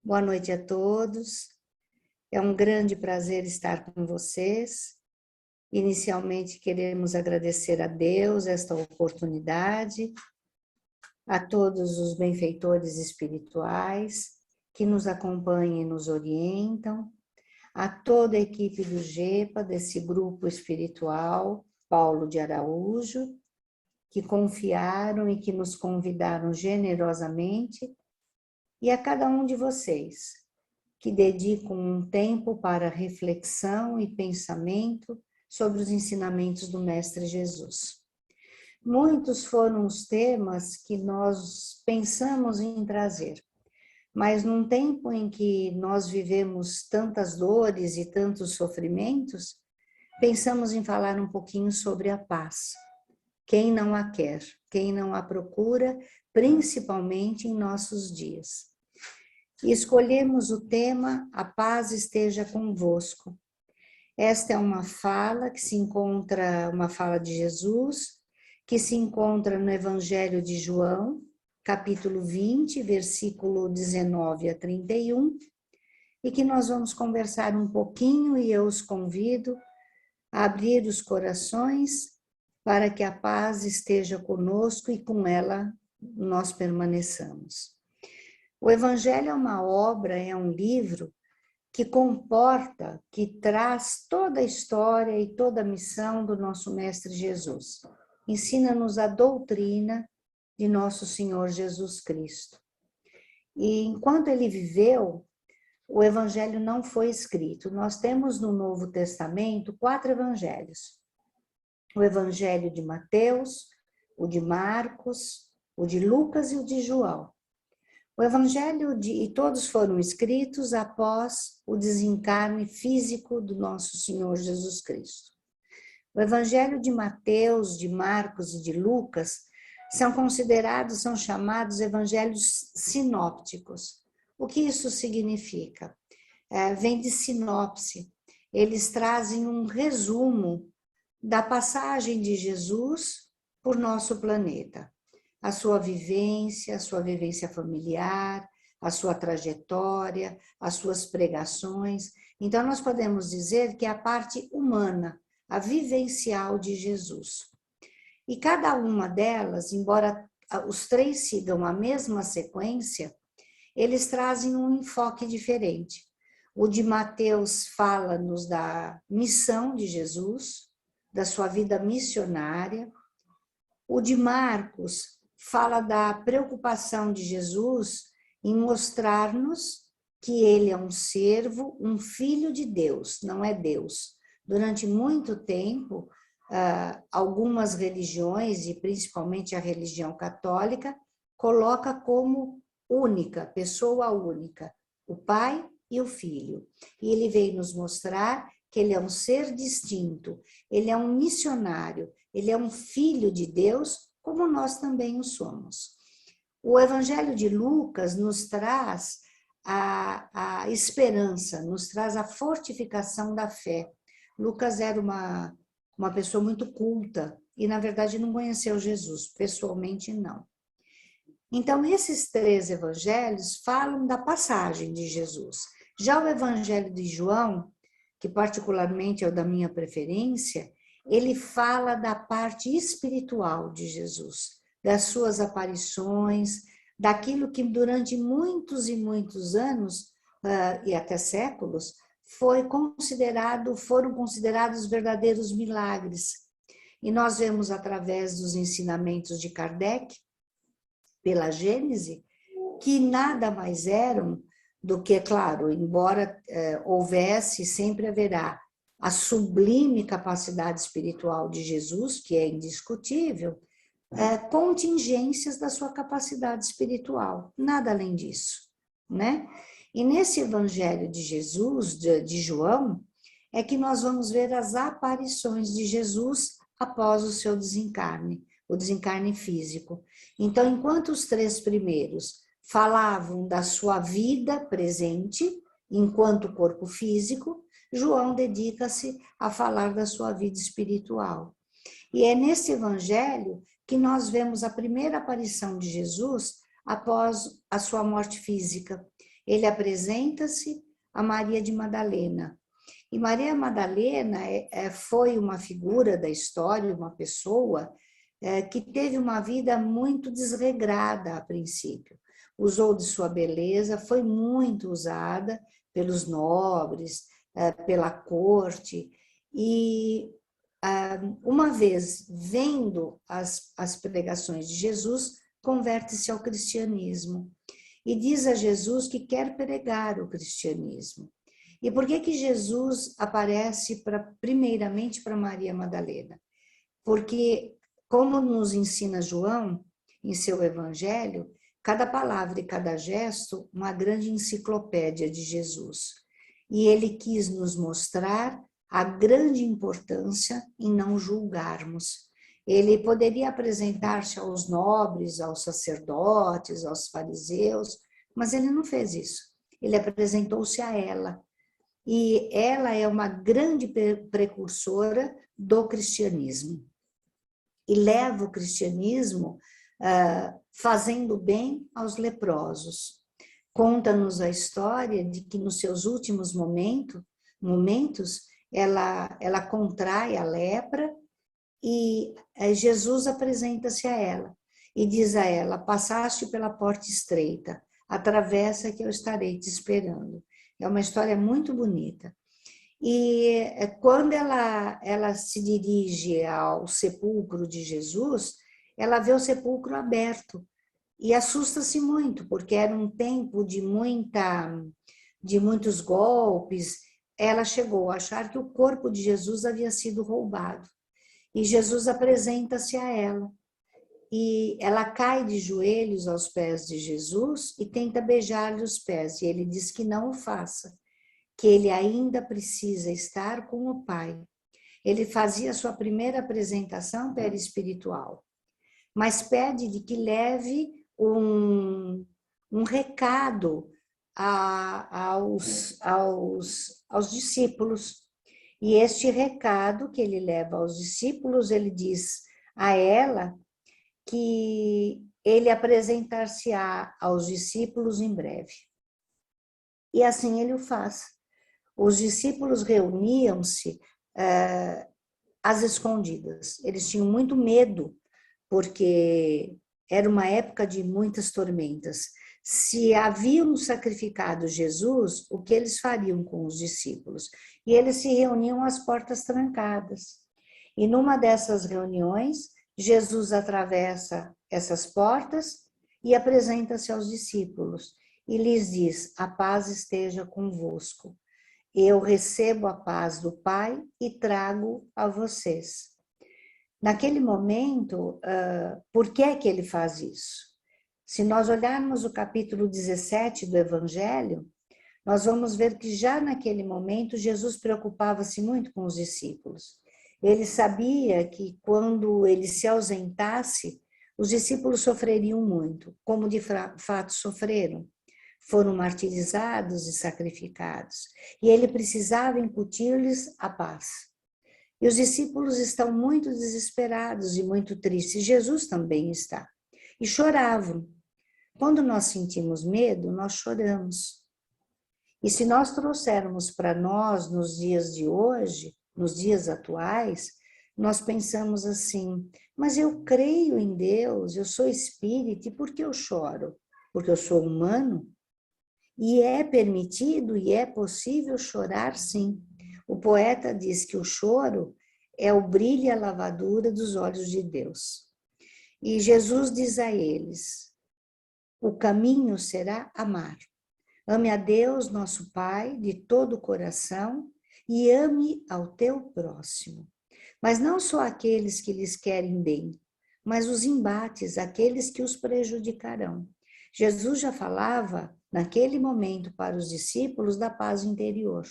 Boa noite a todos. É um grande prazer estar com vocês. Inicialmente, queremos agradecer a Deus esta oportunidade, a todos os benfeitores espirituais que nos acompanham e nos orientam, a toda a equipe do GEPA, desse grupo espiritual, Paulo de Araújo, que confiaram e que nos convidaram generosamente, e a cada um de vocês, que dedicam um tempo para reflexão e pensamento sobre os ensinamentos do Mestre Jesus. Muitos foram os temas que nós pensamos em trazer, mas num tempo em que nós vivemos tantas dores e tantos sofrimentos, pensamos em falar um pouquinho sobre a paz. Quem não a quer, quem não a procura, principalmente em nossos dias. E escolhemos o tema A Paz Esteja Convosco. Esta é uma fala que se encontra, uma fala de Jesus, que se encontra no Evangelho de João, capítulo 20, versículo 19 a 31, e que nós vamos conversar um pouquinho e eu os convido a abrir os corações para que a paz esteja conosco e com ela nós permaneçamos. O Evangelho é uma obra, é um livro que comporta, que traz toda a história e toda a missão do nosso Mestre Jesus. Ensina-nos a doutrina de nosso Senhor Jesus Cristo. E enquanto ele viveu, o Evangelho não foi escrito. Nós temos no Novo Testamento 4 evangelhos. O Evangelho de Mateus, o de Marcos, o de Lucas e o de João. O Evangelho e todos foram escritos após o desencarne físico do nosso Senhor Jesus Cristo. O Evangelho de Mateus, de Marcos e de Lucas são chamados evangelhos sinópticos. O que isso significa? Vem de sinopse. Eles trazem um resumo da passagem de Jesus por nosso planeta. A sua vivência familiar, a sua trajetória, as suas pregações. Então, nós podemos dizer que é a parte humana, a vivencial de Jesus. E cada uma delas, embora os 3 sigam a mesma sequência, eles trazem um enfoque diferente. O de Mateus fala-nos da missão de Jesus, da sua vida missionária. O de Marcos fala da preocupação de Jesus em mostrar-nos que ele é um servo, um filho de Deus, não é Deus. Durante muito tempo, algumas religiões, e principalmente a religião católica, coloca como única, pessoa única, o Pai e o Filho. E ele veio nos mostrar que ele é um ser distinto, ele é um missionário, ele é um filho de Deus, como nós também o somos. O Evangelho de Lucas nos traz a esperança, nos traz a fortificação da fé. Lucas era uma pessoa muito culta e, na verdade, não conheceu Jesus, pessoalmente não. Então, esses 3 evangelhos falam da passagem de Jesus. Já o Evangelho de João, que particularmente é o da minha preferência, ele fala da parte espiritual de Jesus, das suas aparições, daquilo que durante muitos e muitos anos, e até séculos, foram considerados verdadeiros milagres. E nós vemos através dos ensinamentos de Kardec, pela Gênese, que nada mais eram do que, claro, embora houvesse, sempre haverá a sublime capacidade espiritual de Jesus, que é indiscutível, contingências da sua capacidade espiritual, nada além disso, né? E nesse Evangelho de Jesus, de João, é que nós vamos ver as aparições de Jesus após o seu desencarne, o desencarne físico. Então, enquanto os 3 primeiros falavam da sua vida presente, enquanto corpo físico, João dedica-se a falar da sua vida espiritual. E é nesse Evangelho que nós vemos a primeira aparição de Jesus após a sua morte física. ele apresenta-se a Maria de Madalena. E Maria Madalena foi uma figura da história, uma pessoa que teve uma vida muito desregrada a princípio. Usou de sua beleza, foi muito usada pelos nobres, pela corte, e uma vez vendo as pregações de Jesus, converte-se ao cristianismo. E diz a Jesus que quer pregar o cristianismo. E por que Jesus aparece primeiramente para Maria Madalena? Porque, como nos ensina João, em seu evangelho, cada palavra e cada gesto, uma grande enciclopédia de Jesus. E ele quis nos mostrar a grande importância em não julgarmos. Ele poderia apresentar-se aos nobres, aos sacerdotes, aos fariseus, mas ele não fez isso. Ele apresentou-se a ela. E ela é uma grande precursora do cristianismo. E leva o cristianismo fazendo bem aos leprosos. Conta-nos a história de que nos seus últimos momentos ela contrai a lepra e Jesus apresenta-se a ela e diz a ela: passaste pela porta estreita, atravessa que eu estarei te esperando. É uma história muito bonita. E quando ela se dirige ao sepulcro de Jesus, ela vê o sepulcro aberto e assusta-se muito, porque era um tempo de muitos golpes. Ela chegou a achar que o corpo de Jesus havia sido roubado. E Jesus apresenta-se a ela. E ela cai de joelhos aos pés de Jesus e tenta beijar-lhe os pés. E ele diz que não o faça, que ele ainda precisa estar com o Pai. Ele fazia sua primeira apresentação perispiritual, mas pede de que leve um recado aos discípulos. E este recado que ele leva aos discípulos, ele diz a ela que ele apresentar-se-á aos discípulos em breve. E assim ele o faz. Os discípulos reuniam-se às escondidas. Eles tinham muito medo, porque era uma época de muitas tormentas. Se haviam sacrificado Jesus, o que eles fariam com os discípulos? E eles se reuniam às portas trancadas. E numa dessas reuniões, Jesus atravessa essas portas e apresenta-se aos discípulos e lhes diz: a paz esteja convosco. Eu recebo a paz do Pai e trago a vocês. Naquele momento, por que que ele faz isso? Se nós olharmos o capítulo 17 do Evangelho, nós vamos ver que já naquele momento Jesus preocupava-se muito com os discípulos. Ele sabia que quando ele se ausentasse, os discípulos sofreriam muito, como de fato sofreram. Foram martirizados e sacrificados. E ele precisava incutir-lhes a paz. E os discípulos estão muito desesperados e muito tristes. Jesus também está. E choravam. Quando nós sentimos medo, nós choramos. E se nós trouxermos para nós, nos dias de hoje, nos dias atuais, nós pensamos assim: mas eu creio em Deus, eu sou espírita, e por que eu choro? Porque eu sou humano? E é permitido e é possível chorar, sim. O poeta diz que o choro é o brilho e a lavadura dos olhos de Deus. E Jesus diz a eles: o caminho será amar. Ame a Deus, nosso Pai, de todo o coração e ame ao teu próximo. Mas não só aqueles que lhes querem bem, mas os embates, aqueles que os prejudicarão. Jesus já falava, naquele momento, para os discípulos da paz interior.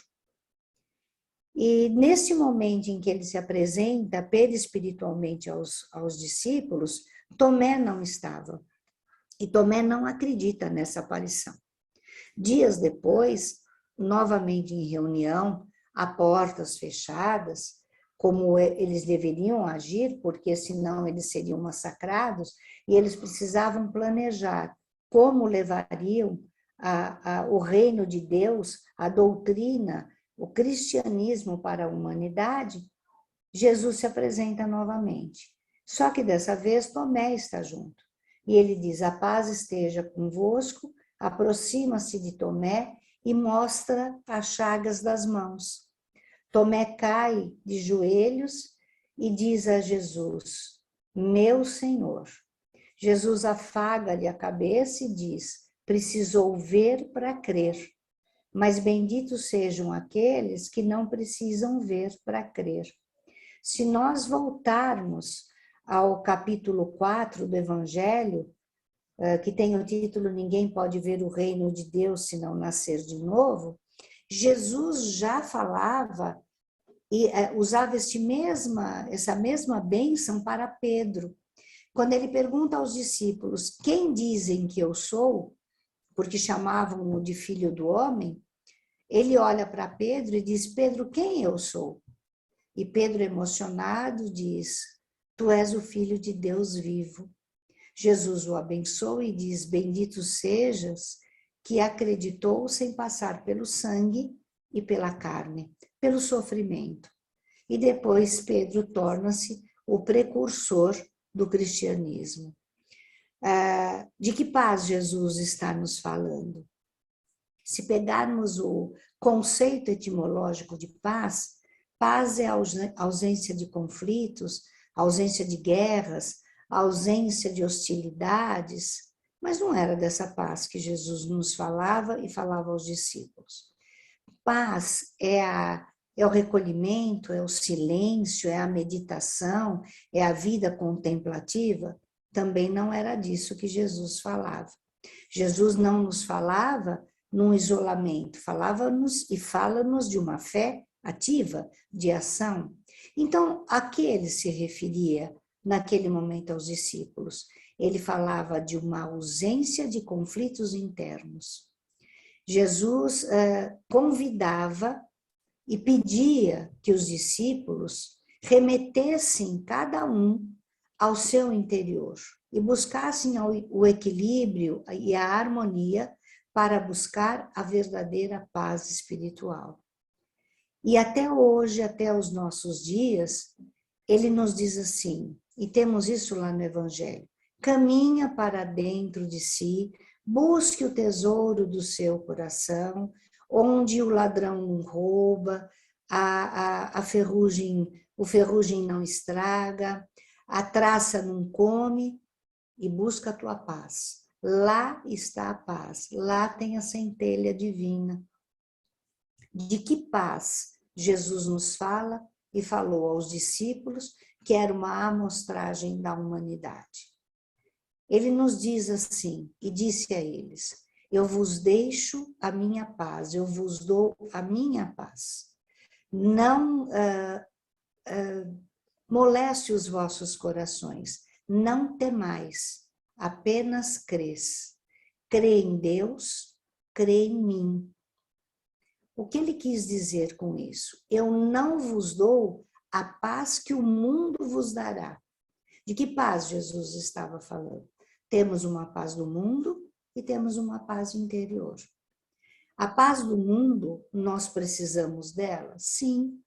E nesse momento em que ele se apresenta perispiritualmente aos discípulos, Tomé não estava. E Tomé não acredita nessa aparição. Dias depois, novamente em reunião, a portas fechadas, como eles deveriam agir, porque senão eles seriam massacrados, e eles precisavam planejar como levariam o reino de Deus, a doutrina, o cristianismo para a humanidade, Jesus se apresenta novamente. Só que dessa vez Tomé está junto. E ele diz: a paz esteja convosco, aproxima-se de Tomé e mostra as chagas das mãos. Tomé cai de joelhos e diz a Jesus: meu Senhor. Jesus afaga-lhe a cabeça e diz: precisou ver para crer. Mas benditos sejam aqueles que não precisam ver para crer. Se nós voltarmos ao capítulo 4 do Evangelho, que tem o título Ninguém pode ver o reino de Deus se não nascer de novo, Jesus já falava e usava essa mesma bênção para Pedro. Quando ele pergunta aos discípulos: quem dizem que eu sou? Porque chamavam-o de filho do homem. Ele olha para Pedro e diz: Pedro, quem eu sou? E Pedro, emocionado, diz: tu és o Filho de Deus vivo. Jesus o abençoa e diz: bendito sejas que acreditou sem passar pelo sangue e pela carne, pelo sofrimento. E depois Pedro torna-se o precursor do cristianismo. De que paz Jesus está nos falando? Se pegarmos o conceito etimológico de paz, paz é a ausência de conflitos, ausência de guerras, ausência de hostilidades, mas não era dessa paz que Jesus nos falava e falava aos discípulos. Paz é o recolhimento, é o silêncio, é a meditação, é a vida contemplativa. Também não era disso que Jesus falava. Jesus não nos falava num isolamento, falava-nos e fala-nos de uma fé ativa, de ação. Então, a que ele se referia naquele momento aos discípulos? Ele falava de uma ausência de conflitos internos. Jesus convidava e pedia que os discípulos remetessem cada um ao seu interior e buscassem o equilíbrio e a harmonia para buscar a verdadeira paz espiritual. E até hoje, até os nossos dias, ele nos diz assim, e temos isso lá no Evangelho: caminha para dentro de si, busque o tesouro do seu coração, onde o ladrão não rouba, o ferrugem não estraga, a traça não come, e busca a tua paz. Lá está a paz, lá tem a centelha divina. De que paz Jesus nos fala e falou aos discípulos, que era uma amostragem da humanidade. Ele nos diz assim, e disse a eles: eu vos deixo a minha paz, eu vos dou a minha paz. Não moleste os vossos corações, não temais, apenas crês. Crê em Deus, crê em mim. O que ele quis dizer com isso? Eu não vos dou a paz que o mundo vos dará. De que paz Jesus estava falando? Temos uma paz do mundo e temos uma paz interior. A paz do mundo, nós precisamos dela? Sim.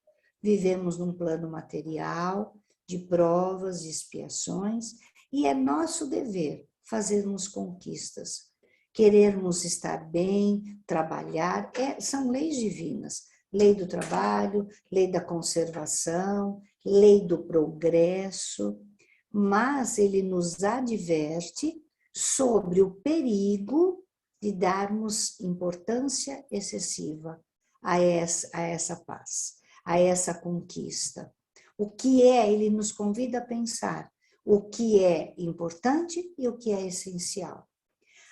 Vivemos num plano material, de provas e expiações, e é nosso dever fazermos conquistas. Querermos estar bem, trabalhar, são leis divinas. Lei do trabalho, lei da conservação, lei do progresso, mas ele nos adverte sobre o perigo de darmos importância excessiva a essa paz, a essa conquista. O que é, ele nos convida a pensar o que é importante e o que é essencial.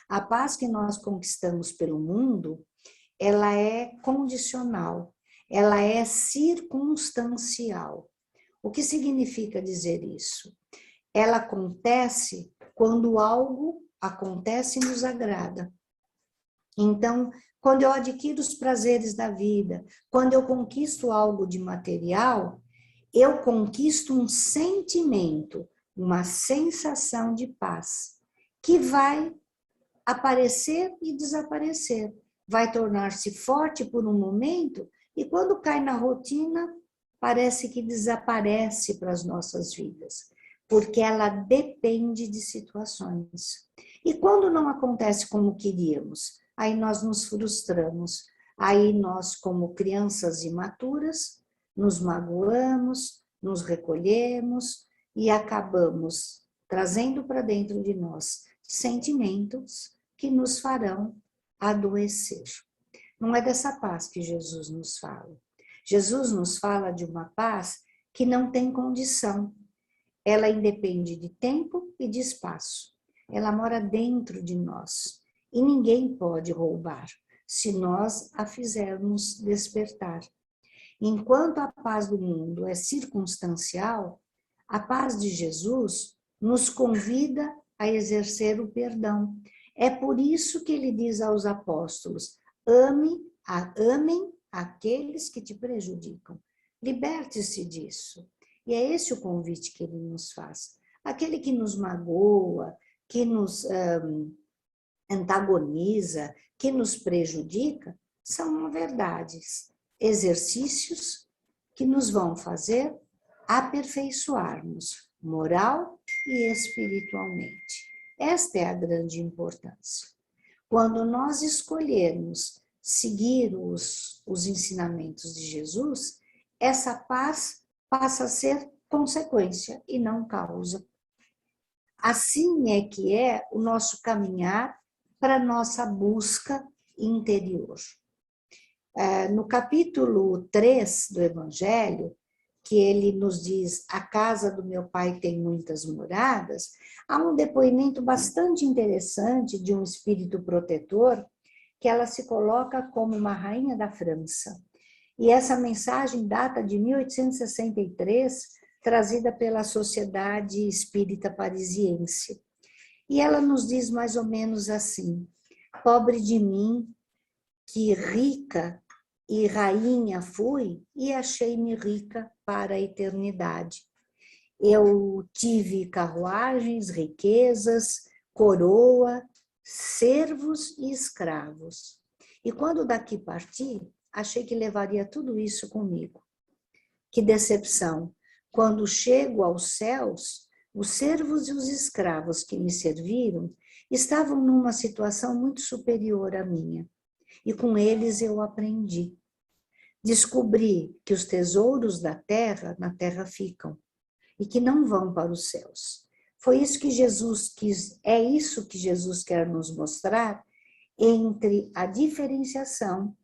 A paz que nós conquistamos pelo mundo, ela é condicional, ela é circunstancial. O que significa dizer isso? Ela acontece quando algo acontece e nos agrada. Então, quando eu adquiro os prazeres da vida, quando eu conquisto algo de material, eu conquisto um sentimento, uma sensação de paz, que vai aparecer e desaparecer. Vai tornar-se forte por um momento e quando cai na rotina, parece que desaparece para as nossas vidas, porque ela depende de situações. E quando não acontece como queríamos, aí nós nos frustramos, aí nós, como crianças imaturas, nos magoamos, nos recolhemos e acabamos trazendo para dentro de nós sentimentos que nos farão adoecer. Não é dessa paz que Jesus nos fala. Jesus nos fala de uma paz que não tem condição. Ela independe de tempo e de espaço. Ela mora dentro de nós e ninguém pode roubar se nós a fizermos despertar. Enquanto a paz do mundo é circunstancial, a paz de Jesus nos convida a exercer o perdão. É por isso que ele diz aos apóstolos: amem aqueles que te prejudicam. Liberte-se disso. E é esse o convite que ele nos faz. Aquele que nos magoa, que nos antagoniza, que nos prejudica, são verdades, exercícios que nos vão fazer aperfeiçoar-nos moral e espiritualmente. Esta é a grande importância. Quando nós escolhermos seguir os ensinamentos de Jesus, essa paz passa a ser consequência e não causa. Assim é que é o nosso caminhar para a nossa busca interior. No capítulo 3 do Evangelho, que ele nos diz: a casa do meu pai tem muitas moradas, há um depoimento bastante interessante de um espírito protetor, que ela se coloca como uma rainha da França. E essa mensagem data de 1863, trazida pela Sociedade Espírita Parisiense. E ela nos diz mais ou menos assim: pobre de mim, que rica e rainha fui e achei-me rica para a eternidade. Eu tive carruagens, riquezas, coroa, servos e escravos. E quando daqui parti, achei que levaria tudo isso comigo. Que decepção! Quando chego aos céus, os servos e os escravos que me serviram estavam numa situação muito superior à minha. E com eles eu aprendi. Descobri que os tesouros da terra, na terra ficam, e que não vão para os céus. Foi isso que Jesus quis, é isso que Jesus quer nos mostrar entre a diferenciação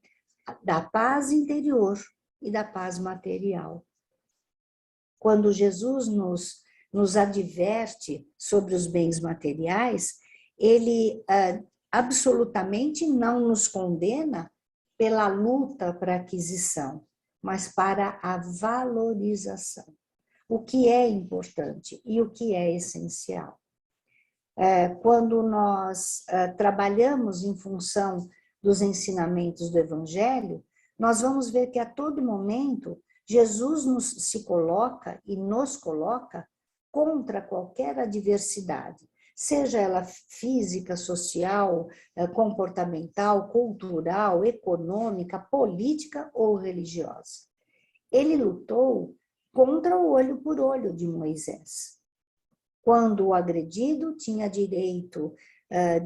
da paz interior e da paz material. Quando Jesus nos adverte sobre os bens materiais, ele absolutamente não nos condena pela luta para a aquisição, mas para a valorização. O que é importante e o que é essencial. Quando nós trabalhamos em função dos ensinamentos do Evangelho, nós vamos ver que a todo momento Jesus se coloca e nos coloca contra qualquer adversidade, seja ela física, social, comportamental, cultural, econômica, política ou religiosa. Ele lutou contra o olho por olho de Moisés. Quando o agredido tinha direito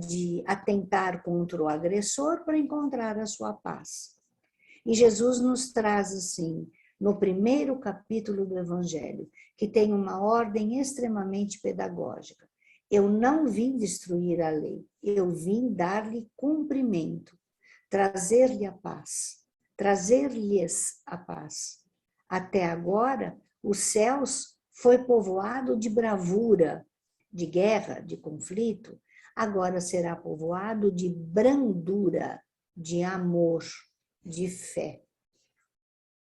de atentar contra o agressor para encontrar a sua paz. E Jesus nos traz assim, no primeiro capítulo do Evangelho, que tem uma ordem extremamente pedagógica. Eu não vim destruir a lei, eu vim dar-lhe cumprimento, trazer-lhe a paz, trazer-lhes a paz. Até agora, os céus foi povoado de bravura, de guerra, de conflito, agora será povoado de brandura, de amor, de fé.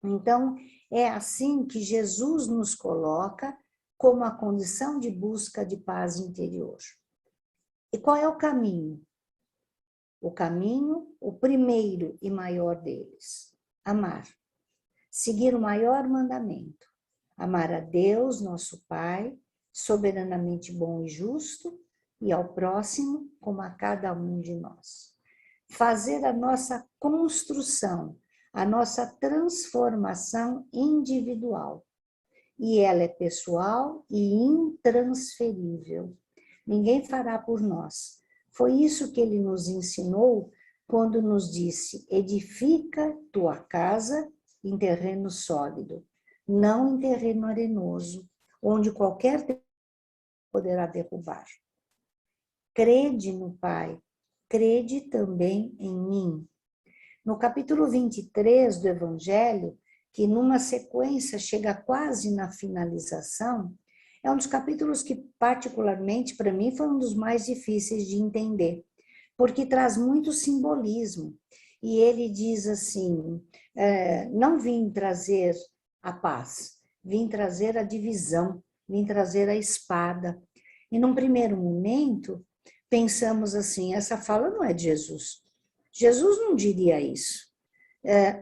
Então, é assim que Jesus nos coloca como a condição de busca de paz interior. E qual é o caminho? O caminho, o primeiro e maior deles, amar. Seguir o maior mandamento, amar a Deus, nosso Pai, soberanamente bom e justo, e ao próximo como a cada um de nós. Fazer a nossa construção, a nossa transformação individual. E ela é pessoal e intransferível. Ninguém fará por nós. Foi isso que ele nos ensinou quando nos disse: edifica tua casa em terreno sólido, não em terreno arenoso, onde qualquer poderá derrubar. Crede no Pai, crede também em mim. No capítulo 23 do Evangelho, que numa sequência chega quase na finalização, é um dos capítulos que, particularmente, para mim, foi um dos mais difíceis de entender, porque traz muito simbolismo. E ele diz assim, não vim trazer a paz, vim trazer a divisão, vim trazer a espada. E num primeiro momento, pensamos assim, essa fala não é de Jesus. Jesus não diria isso,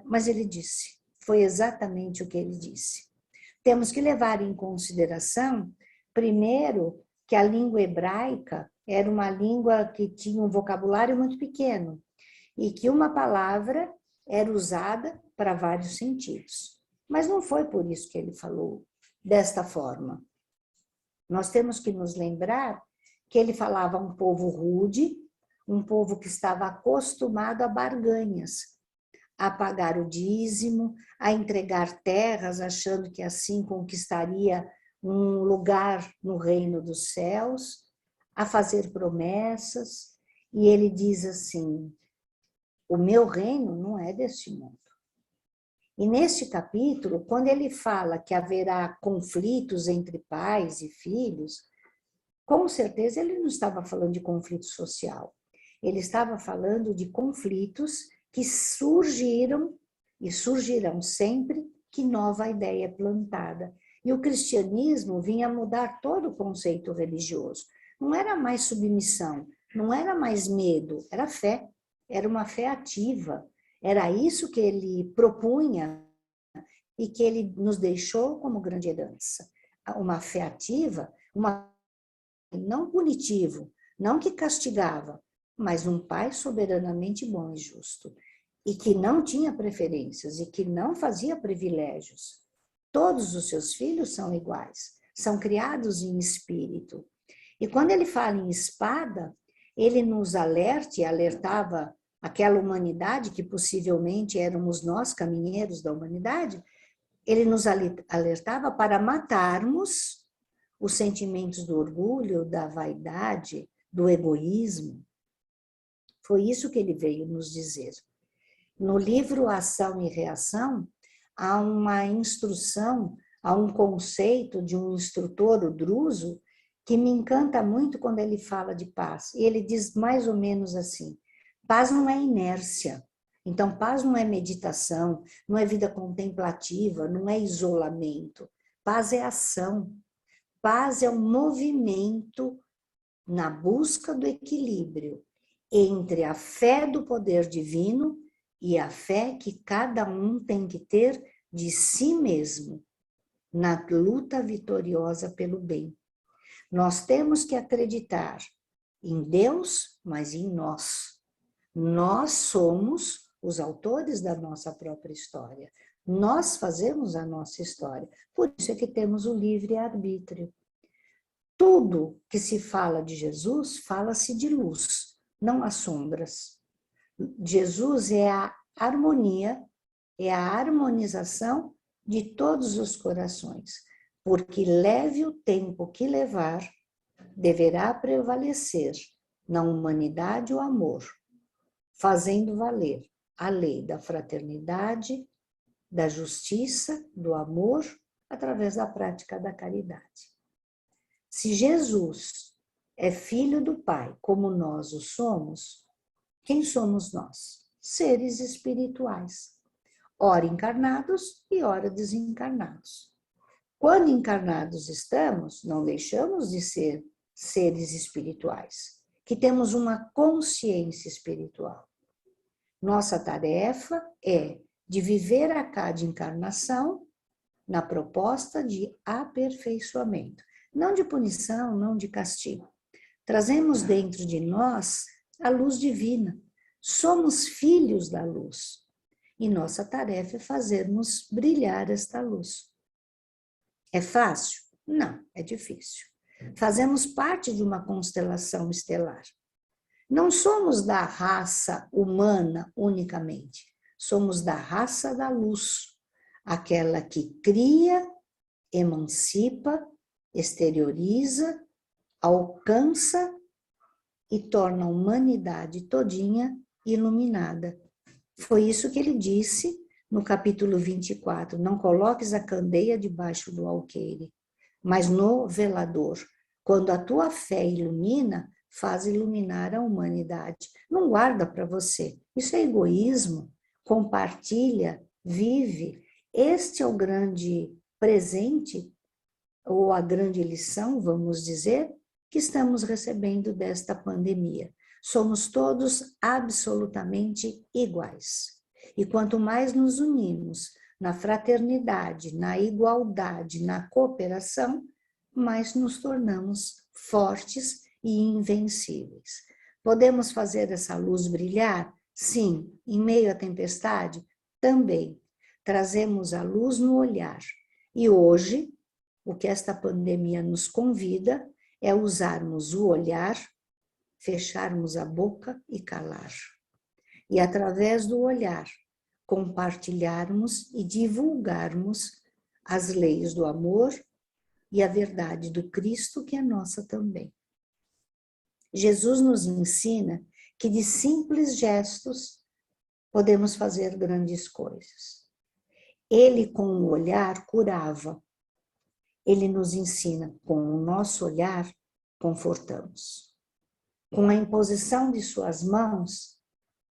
mas ele disse, foi exatamente o que ele disse. Temos que levar em consideração, primeiro, que a língua hebraica era uma língua que tinha um vocabulário muito pequeno e que uma palavra era usada para vários sentidos. Mas não foi por isso que ele falou desta forma. Nós temos que nos lembrar que ele falava um povo rude, um povo que estava acostumado a barganhas, a pagar o dízimo, a entregar terras, achando que assim conquistaria um lugar no reino dos céus, a fazer promessas. E ele diz assim, o meu reino não é deste mundo. E neste capítulo, quando ele fala que haverá conflitos entre pais e filhos, com certeza ele não estava falando de conflito social. Ele estava falando de conflitos que surgiram e surgirão sempre que nova ideia é plantada. E o cristianismo vinha mudar todo o conceito religioso. Não era mais submissão, não era mais medo, era fé. Era uma fé ativa. Era isso que ele propunha e que ele nos deixou como grande herança. Uma fé ativa, uma não punitivo, não que castigava, mas um pai soberanamente bom e justo, e que não tinha preferências, e que não fazia privilégios. Todos os seus filhos são iguais, são criados em espírito. E quando ele fala em espada, ele nos alerta e alertava aquela humanidade, que possivelmente éramos nós, caminheiros da humanidade, ele nos alertava para matarmos os sentimentos do orgulho, da vaidade, do egoísmo. Foi isso que ele veio nos dizer. No livro Ação e Reação, há uma instrução, há um conceito de um instrutor, o Druso, que me encanta muito quando ele fala de paz. E ele diz mais ou menos assim, paz não é inércia. Então, paz não é meditação, não é vida contemplativa, não é isolamento. Paz é ação. Paz é um movimento na busca do equilíbrio entre a fé do poder divino e a fé que cada um tem que ter de si mesmo, na luta vitoriosa pelo bem. Nós temos que acreditar em Deus, mas em nós. Nós somos os autores da nossa própria história. Nós fazemos a nossa história. Por isso é que temos o livre-arbítrio. Tudo que se fala de Jesus, fala-se de luz, não há sombras. Jesus é a harmonia, é a harmonização de todos os corações, porque leve o tempo que levar, deverá prevalecer na humanidade o amor, fazendo valer a lei da fraternidade, da justiça, do amor, através da prática da caridade. Se Jesus é filho do Pai, como nós o somos, quem somos nós? Seres espirituais, ora encarnados e ora desencarnados. Quando encarnados estamos, não deixamos de ser seres espirituais, que temos uma consciência espiritual. Nossa tarefa é de viver a cada encarnação na proposta de aperfeiçoamento. Não de punição, não de castigo, Trazemos dentro de nós a luz divina. Somos filhos da luz. E nossa tarefa é fazermos brilhar esta luz. É fácil? Não, é difícil. Fazemos parte de uma constelação estelar. Não somos da raça humana unicamente. Somos da raça da luz. Aquela que cria, emancipa, exterioriza, alcança e torna a humanidade todinha iluminada. Foi isso que ele disse no capítulo 24. Não coloques a candeia debaixo do alqueire, mas no velador. Quando a tua fé ilumina, faz iluminar a humanidade. Não guarda para você. Isso é egoísmo. Compartilha, vive. Este é o grande presente, ou a grande lição, vamos dizer, que estamos recebendo desta pandemia. Somos todos absolutamente iguais. E quanto mais nos unimos na fraternidade, na igualdade, na cooperação, mais nos tornamos fortes e invencíveis. Podemos fazer essa luz brilhar? Sim. Em meio à tempestade? Também. Trazemos a luz no olhar. E hoje, o que esta pandemia nos convida é usarmos o olhar, fecharmos a boca e calar. E através do olhar, compartilharmos e divulgarmos as leis do amor e a verdade do Cristo, que é nossa também. Jesus nos ensina que de simples gestos podemos fazer grandes coisas. Ele, com o olhar, curava. Ele nos ensina, com o nosso olhar, confortamos. Com a imposição de suas mãos,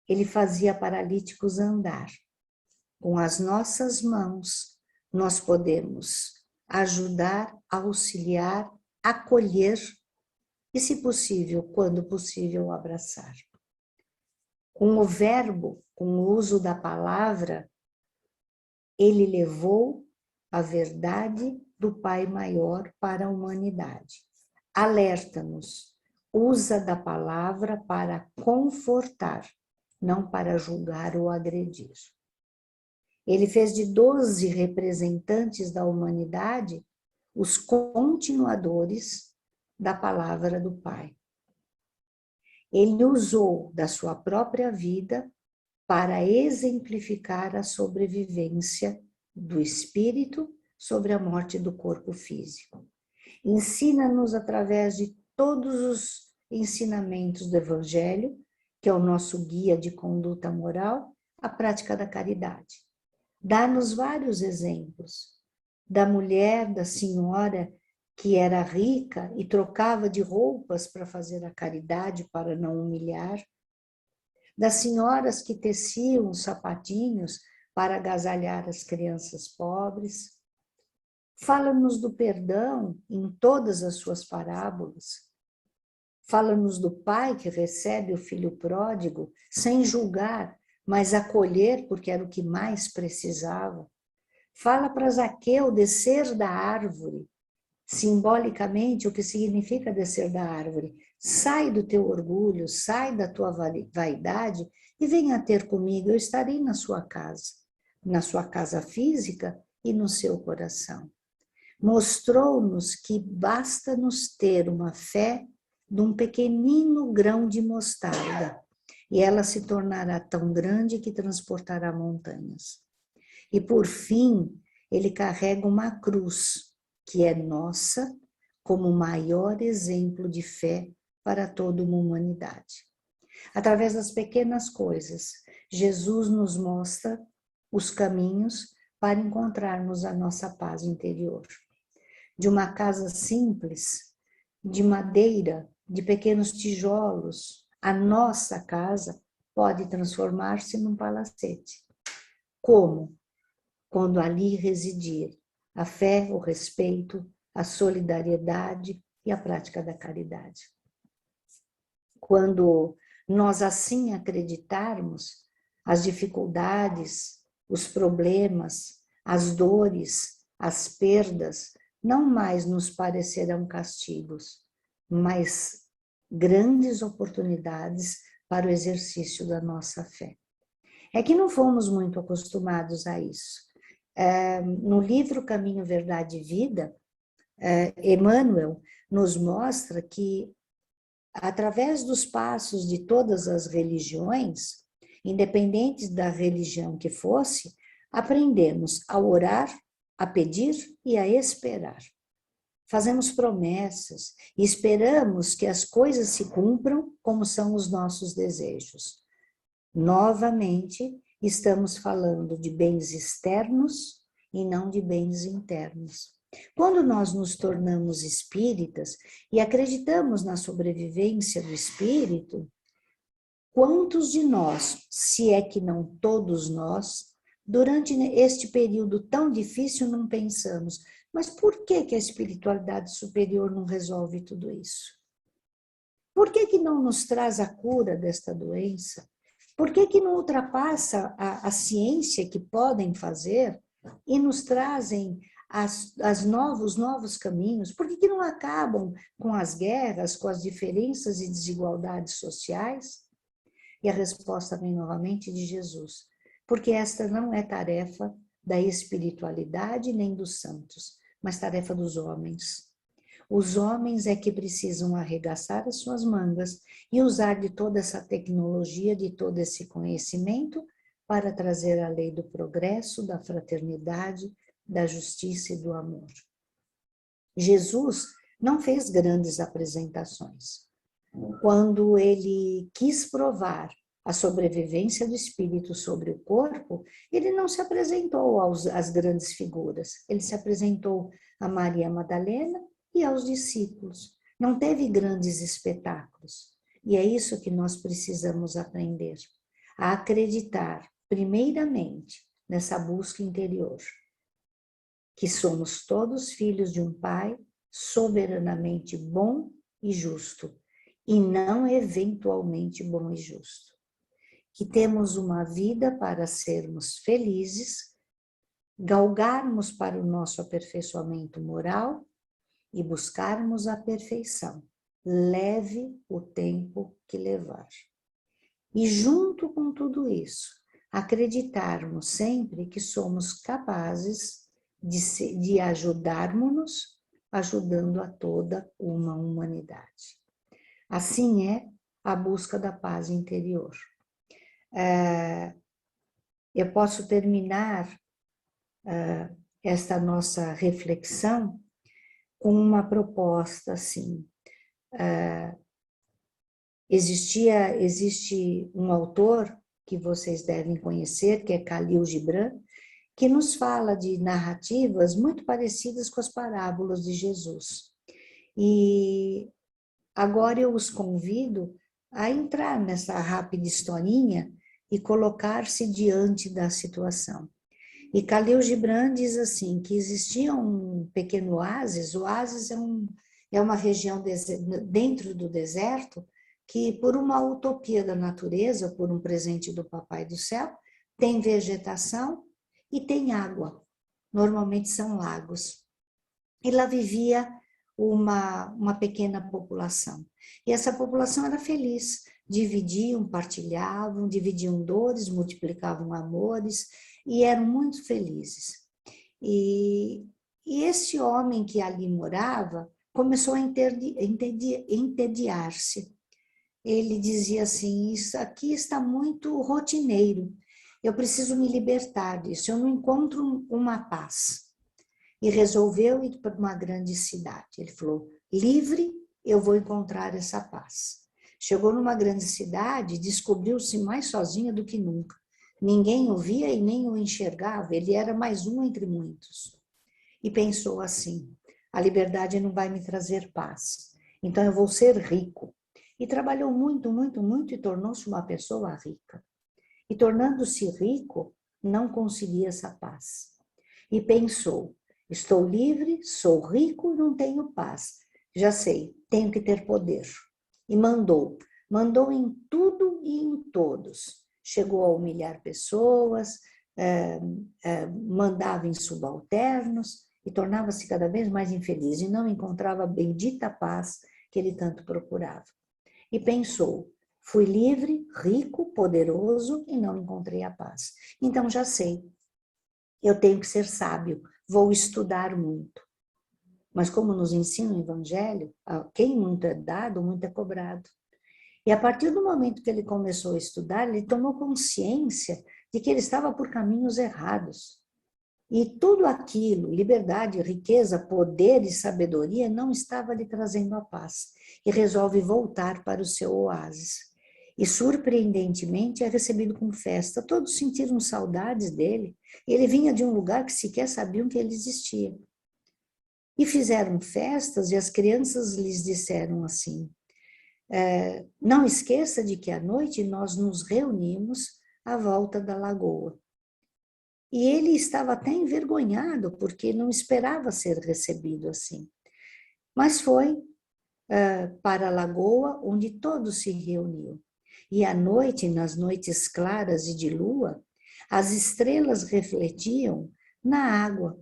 ele fazia paralíticos andar. Com as nossas mãos, nós podemos ajudar, auxiliar, acolher e, se possível, quando possível, abraçar. Com o verbo, com o uso da palavra, ele levou a verdade do Pai Maior para a humanidade. Alerta-nos, usa da palavra para confortar, não para julgar ou agredir. Ele fez de 12 representantes da humanidade os continuadores da palavra do Pai. Ele usou da sua própria vida para exemplificar a sobrevivência do espírito sobre a morte do corpo físico. Ensina-nos através de todos os ensinamentos do Evangelho, que é o nosso guia de conduta moral, a prática da caridade. Dá-nos vários exemplos da mulher, da senhora que era rica e trocava de roupas para fazer a caridade, para não humilhar, das senhoras que teciam sapatinhos para agasalhar as crianças pobres. Fala-nos do perdão em todas as suas parábolas. Fala-nos do pai que recebe o filho pródigo sem julgar, mas acolher porque era o que mais precisava. Fala para Zaqueu descer da árvore, simbolicamente o que significa descer da árvore. Sai do teu orgulho, sai da tua vaidade e venha ter comigo, eu estarei na sua casa física e no seu coração. Mostrou-nos que basta nos ter uma fé de um pequenino grão de mostarda e ela se tornará tão grande que transportará montanhas. E por fim, ele carrega uma cruz, que é nossa, como o maior exemplo de fé para toda uma humanidade. Através das pequenas coisas, Jesus nos mostra os caminhos para encontrarmos a nossa paz interior. De uma casa simples, de madeira, de pequenos tijolos, a nossa casa pode transformar-se num palacete. Como? Quando ali residir a fé, o respeito, a solidariedade e a prática da caridade. Quando nós assim acreditarmos, as dificuldades, os problemas, as dores, as perdas, não mais nos parecerão castigos, mas grandes oportunidades para o exercício da nossa fé. É que não fomos muito acostumados a isso. No livro Caminho, Verdade e Vida, Emmanuel nos mostra que, através dos passos de todas as religiões, independente da religião que fosse, aprendemos a orar, a pedir e a esperar. Fazemos promessas e esperamos que as coisas se cumpram como são os nossos desejos. Novamente, estamos falando de bens externos e não de bens internos. Quando nós nos tornamos espíritas e acreditamos na sobrevivência do espírito, quantos de nós, se é que não todos nós, durante este período tão difícil não pensamos, mas por que a espiritualidade superior não resolve tudo isso? Por que não nos traz a cura desta doença? Por que não ultrapassa a ciência que podem fazer e nos trazem os novos caminhos? Por que não acabam com as guerras, com as diferenças e desigualdades sociais? E a resposta vem novamente de Jesus, porque esta não é tarefa da espiritualidade nem dos santos, mas tarefa dos homens. Os homens é que precisam arregaçar as suas mangas e usar de toda essa tecnologia, de todo esse conhecimento, para trazer a lei do progresso, da fraternidade, da justiça e do amor. Jesus não fez grandes apresentações. Quando ele quis provar a sobrevivência do espírito sobre o corpo, ele não se apresentou às grandes figuras, ele se apresentou a Maria Madalena e aos discípulos. Não teve grandes espetáculos. E é isso que nós precisamos aprender, a acreditar, primeiramente, nessa busca interior, que somos todos filhos de um Pai soberanamente bom e justo, e não eventualmente bom e justo. Que temos uma vida para sermos felizes, galgarmos para o nosso aperfeiçoamento moral e buscarmos a perfeição, leve o tempo que levar. E junto com tudo isso, acreditarmos sempre que somos capazes de ajudarmos-nos, ajudando a toda uma humanidade. Assim é a busca da paz interior. Eu posso terminar esta nossa reflexão com uma proposta assim. Existe um autor que vocês devem conhecer, que é Khalil Gibran, que nos fala de narrativas muito parecidas com as parábolas de Jesus. E agora eu os convido a entrar nessa rápida historinha e colocar-se diante da situação. E Khalil Gibran diz assim, que existia um pequeno oásis, o oásis é uma região dentro do deserto, que por uma utopia da natureza, por um presente do Papai do Céu, tem vegetação e tem água, normalmente são lagos. E lá vivia uma pequena população. E essa população era feliz, dividiam, partilhavam, dividiam dores, multiplicavam amores, e eram muito felizes. E esse homem que ali morava começou a entediar-se. Ele dizia assim, isso aqui está muito rotineiro, eu preciso me libertar disso, eu não encontro uma paz. E resolveu ir para uma grande cidade. Ele falou, livre, eu vou encontrar essa paz. Chegou numa grande cidade, descobriu-se mais sozinho do que nunca. Ninguém o via e nem o enxergava, ele era mais um entre muitos. E pensou assim, a liberdade não vai me trazer paz, então eu vou ser rico. E trabalhou muito, muito, muito e tornou-se uma pessoa rica. E tornando-se rico, não conseguia essa paz. E pensou, estou livre, sou rico, não tenho paz. Já sei, tenho que ter poder. E mandou em tudo e em todos. Chegou a humilhar pessoas, mandava em subalternos e tornava-se cada vez mais infeliz e não encontrava a bendita paz que ele tanto procurava. e pensou: fui livre, rico, poderoso e não encontrei a paz. Então já sei, eu tenho que ser sábio, vou estudar muito. Mas como nos ensina o Evangelho, a quem muito é dado, muito é cobrado. E a partir do momento que ele começou a estudar, ele tomou consciência de que ele estava por caminhos errados. E tudo aquilo, liberdade, riqueza, poder e sabedoria, não estava lhe trazendo a paz. E resolve voltar para o seu oásis. E surpreendentemente é recebido com festa. Todos sentiram saudades dele. Ele vinha de um lugar que sequer sabiam que ele existia. E fizeram festas e as crianças lhes disseram assim: não esqueça de que à noite nós nos reunimos à volta da lagoa. E ele estava até envergonhado, porque não esperava ser recebido assim. Mas foi para a lagoa, onde todos se reuniam. E à noite, nas noites claras e de lua, as estrelas refletiam na água.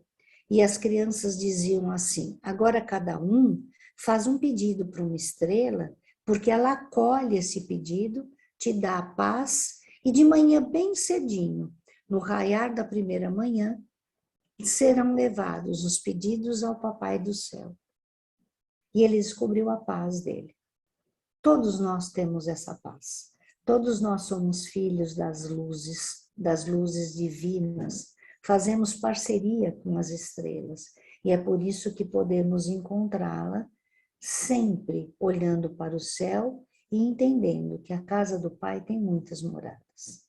E as crianças diziam assim: agora cada um faz um pedido para uma estrela, porque ela acolhe esse pedido, te dá a paz, e de manhã bem cedinho, no raiar da primeira manhã, serão levados os pedidos ao Papai do Céu. E ele descobriu a paz dele. Todos nós temos essa paz. Todos nós somos filhos das luzes divinas. Fazemos parceria com as estrelas. E é por isso que podemos encontrá-la sempre olhando para o céu e entendendo que a casa do Pai tem muitas moradas.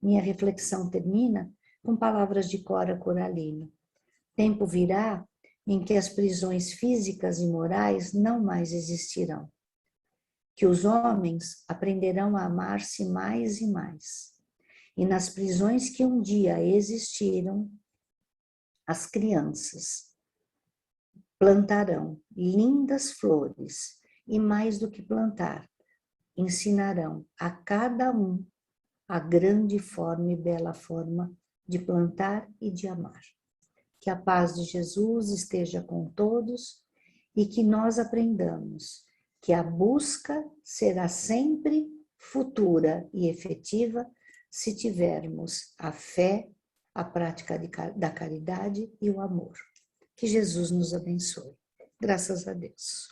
Minha reflexão termina com palavras de Cora Coralina. Tempo virá em que as prisões físicas e morais não mais existirão, que os homens aprenderão a amar-se mais e mais. E nas prisões que um dia existiram, as crianças plantarão lindas flores e, mais do que plantar, ensinarão a cada um a grande forma e bela forma de plantar e de amar. Que a paz de Jesus esteja com todos e que nós aprendamos que a busca será sempre futura e efetiva se tivermos a fé, a prática da caridade e o amor. Que Jesus nos abençoe. Graças a Deus.